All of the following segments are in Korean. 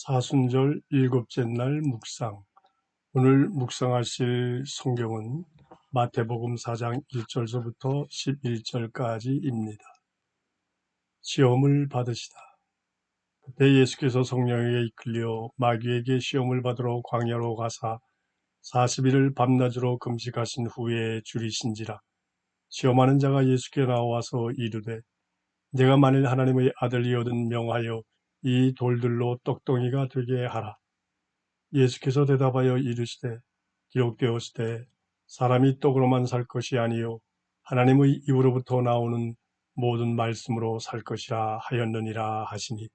사순절 일곱째 날 묵상. 오늘 묵상하실 성경은 마태복음 4장 1절서부터 11절까지입니다. 시험을 받으시다. 그때 예수께서 성령에게 이끌려 마귀에게 시험을 받으러 광야로 가사 40일을 밤낮으로 금식하신 후에 줄이신지라. 시험하는 자가 예수께 나와서 이르되 내가 만일 하나님의 아들이거든 명하여 이 돌들로 떡덩이가 되게 하라. 예수께서 대답하여 이르시되 기록되었으되 사람이 떡으로만 살 것이 아니요 하나님의 입으로부터 나오는 모든 말씀으로 살 것이라 하였느니라 하시니,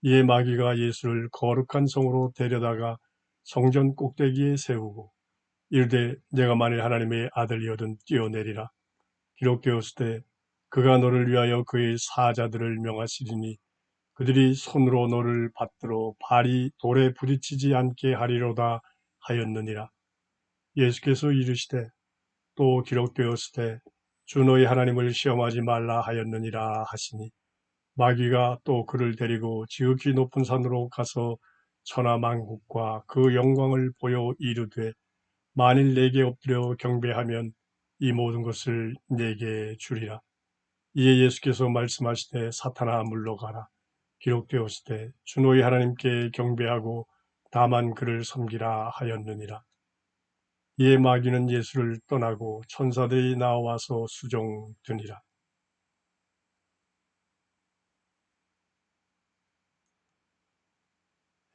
이에 마귀가 예수를 거룩한 성으로 데려다가 성전 꼭대기에 세우고 이르되 내가 만일 하나님의 아들이거든 뛰어내리라. 기록되었으되 그가 너를 위하여 그의 사자들을 명하시리니 그들이 손으로 너를 받들어 발이 돌에 부딪히지 않게 하리로다 하였느니라. 예수께서 이르시되 또 기록되었으되 주 너희 하나님을 시험하지 말라 하였느니라 하시니, 마귀가 또 그를 데리고 지극히 높은 산으로 가서 천하 만국과 그 영광을 보여 이르되 만일 내게 엎드려 경배하면 이 모든 것을 내게 주리라. 이에 예수께서 말씀하시되 사탄아 물러가라. 기록되었으되 주 너희 하나님께 경배하고 다만 그를 섬기라 하였느니라. 이에 마귀는 예수를 떠나고 천사들이 나와서 수종드니라.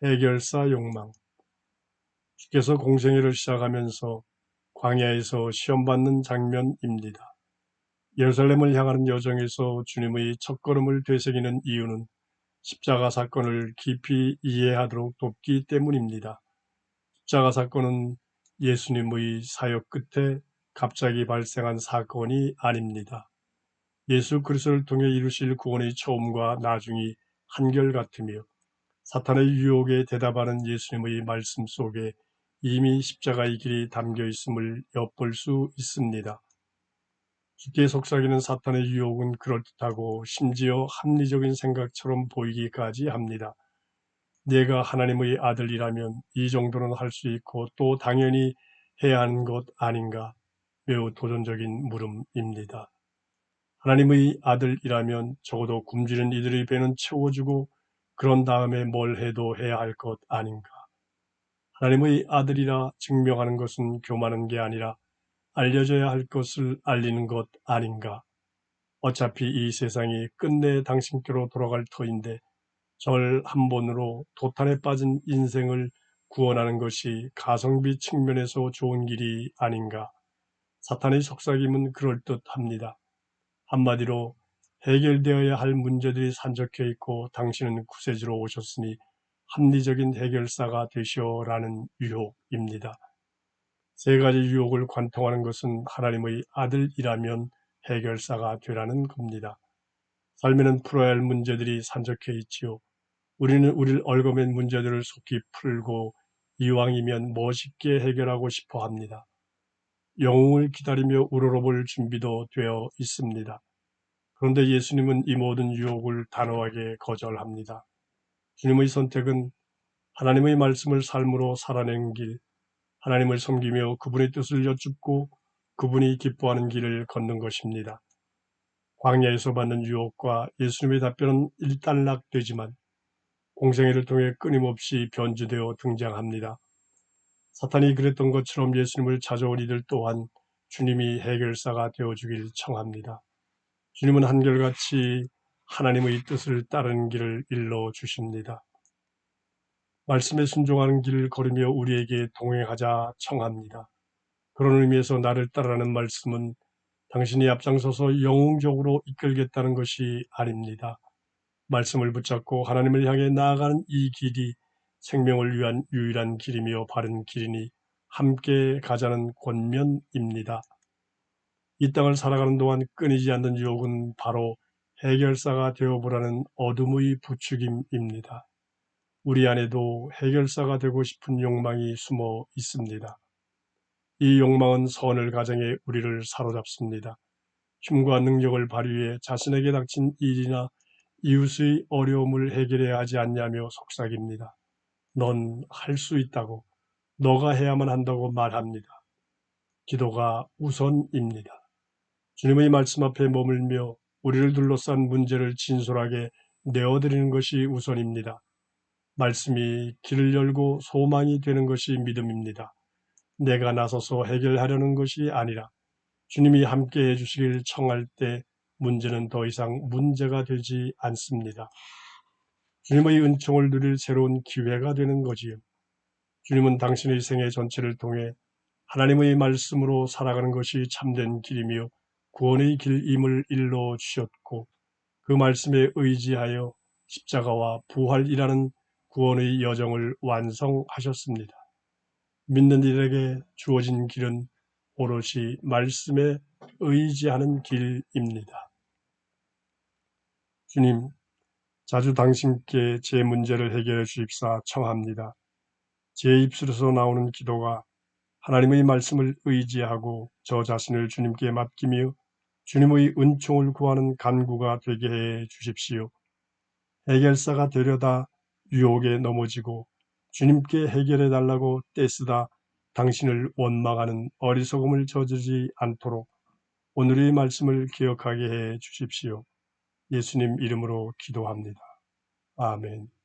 해결사 욕망. 주께서 공생애를 시작하면서 광야에서 시험받는 장면입니다. 예루살렘을 향하는 여정에서 주님의 첫걸음을 되새기는 이유는 십자가 사건을 깊이 이해하도록 돕기 때문입니다. 십자가 사건은 예수님의 사역 끝에 갑자기 발생한 사건이 아닙니다. 예수 그리스도를 통해 이루실 구원의 처음과 나중이 한결같으며 사탄의 유혹에 대답하는 예수님의 말씀 속에 이미 십자가의 길이 담겨 있음을 엿볼 수 있습니다. 주께 속삭이는 사탄의 유혹은 그럴듯하고 심지어 합리적인 생각처럼 보이기까지 합니다. 내가 하나님의 아들이라면 이 정도는 할 수 있고 또 당연히 해야 하는 것 아닌가? 매우 도전적인 물음입니다. 하나님의 아들이라면 적어도 굶주린 이들의 배는 채워주고 그런 다음에 뭘 해도 해야 할 것 아닌가? 하나님의 아들이라 증명하는 것은 교만한 게 아니라 알려져야 할 것을 알리는 것 아닌가? 어차피 이 세상이 끝내 당신께로 돌아갈 터인데 절 한 번으로 도탄에 빠진 인생을 구원하는 것이 가성비 측면에서 좋은 길이 아닌가? 사탄의 속삭임은 그럴듯합니다. 한마디로 해결되어야 할 문제들이 산적해 있고 당신은 구세주로 오셨으니 합리적인 해결사가 되시오라는 유혹입니다. 세 가지 유혹을 관통하는 것은 하나님의 아들이라면 해결사가 되라는 겁니다. 삶에는 풀어야 할 문제들이 산적해 있지요. 우리는 우리를 얽어맨 문제들을 속히 풀고 이왕이면 멋있게 해결하고 싶어 합니다. 영웅을 기다리며 우러러볼 준비도 되어 있습니다. 그런데 예수님은 이 모든 유혹을 단호하게 거절합니다. 주님의 선택은 하나님의 말씀을 삶으로 살아내는 길, 하나님을 섬기며 그분의 뜻을 여쭙고 그분이 기뻐하는 길을 걷는 것입니다. 광야에서 받는 유혹과 예수님의 답변은 일단락되지만 공생애를 통해 끊임없이 변주되어 등장합니다. 사탄이 그랬던 것처럼 예수님을 찾아온 이들 또한 주님이 해결사가 되어주길 청합니다. 주님은 한결같이 하나님의 뜻을 따르는 길을 일러주십니다. 말씀에 순종하는 길을 걸으며 우리에게 동행하자 청합니다. 그런 의미에서 나를 따르라는 말씀은 당신이 앞장서서 영웅적으로 이끌겠다는 것이 아닙니다. 말씀을 붙잡고 하나님을 향해 나아가는 이 길이 생명을 위한 유일한 길이며 바른 길이니 함께 가자는 권면입니다. 이 땅을 살아가는 동안 끊이지 않는 유혹은 바로 해결사가 되어보라는 어둠의 부추김입니다. 우리 안에도 해결사가 되고 싶은 욕망이 숨어 있습니다. 이 욕망은 선을 가정해 우리를 사로잡습니다. 힘과 능력을 발휘해 자신에게 닥친 일이나 이웃의 어려움을 해결해야 하지 않냐며 속삭입니다. 넌 할 수 있다고, 너가 해야만 한다고 말합니다. 기도가 우선입니다. 주님의 말씀 앞에 머물며 우리를 둘러싼 문제를 진솔하게 내어드리는 것이 우선입니다. 말씀이 길을 열고 소망이 되는 것이 믿음입니다. 내가 나서서 해결하려는 것이 아니라 주님이 함께 해주시길 청할 때 문제는 더 이상 문제가 되지 않습니다. 주님의 은총을 누릴 새로운 기회가 되는 거지요. 주님은 당신의 생애 전체를 통해 하나님의 말씀으로 살아가는 것이 참된 길이며 구원의 길임을 일러 주셨고, 그 말씀에 의지하여 십자가와 부활이라는 구원의 여정을 완성하셨습니다. 믿는 이들에게 주어진 길은 오롯이 말씀에 의지하는 길입니다. 주님, 자주 당신께 제 문제를 해결해 주십사 청합니다. 제 입술에서 나오는 기도가 하나님의 말씀을 의지하고 저 자신을 주님께 맡기며 주님의 은총을 구하는 간구가 되게 해 주십시오. 해결사가 되려다 유혹에 넘어지고 주님께 해결해 달라고 떼쓰다 당신을 원망하는 어리석음을 저지르지 않도록 오늘의 말씀을 기억하게 해 주십시오. 예수님 이름으로 기도합니다. 아멘.